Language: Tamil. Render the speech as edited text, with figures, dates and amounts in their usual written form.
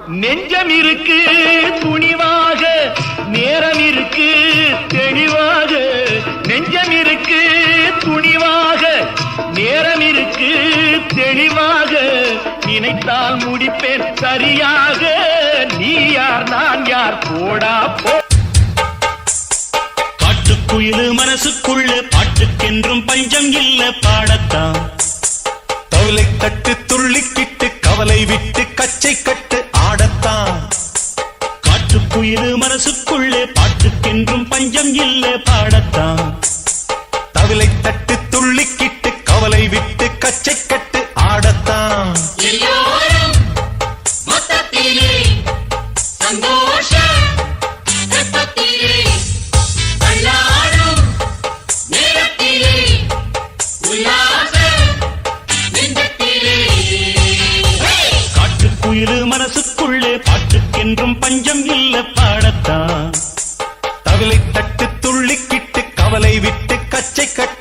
நெஞ்சம் இருக்கு துணிவாக, நேரம் இருக்கு தெளிவாக. நெஞ்சம் இருக்கு துணிவாக, நேரம் இருக்கு தெளிவாக. நினைத்தால் முடிப்பேன் சரியாக. நீ யார் நான் யார் போடா போ. காட்டுக்குயிலு மனசுக்குள்ள பாட்டுக்கென்றும் பஞ்சம் இல்ல பாடத்தான். தவளை தட்டு துள்ளிக்கிட்டு கவலை விட்டு கச்சை கட்டு ஆடத்தான். காட்டுக்குயிலு மனசுக்குள்ளே பாட்டுக்கென்றும் பஞ்சம் இல்ல பாடத்தான். தவளை தட்டு துள்ளிக்கிட்டு கவலை விட்டு கச்சை கட்டு ஆடத்தான். எல்லோரும் மொத்தத்திலே சந்தோஷ வெப்பத்திலே தள்ளாடும் நேரத்திலே உல்லாச நெஞ்சத்திலே. காட்டுக்குயிலு மனசுக்குள்ளே பாட்டுக்கென்றும் பஞ்சம் இல்ல பாடத்தான். தவளை தட்டு துள்ளிக்கிட்டு கவலை விட்டு கச்சை கட்டு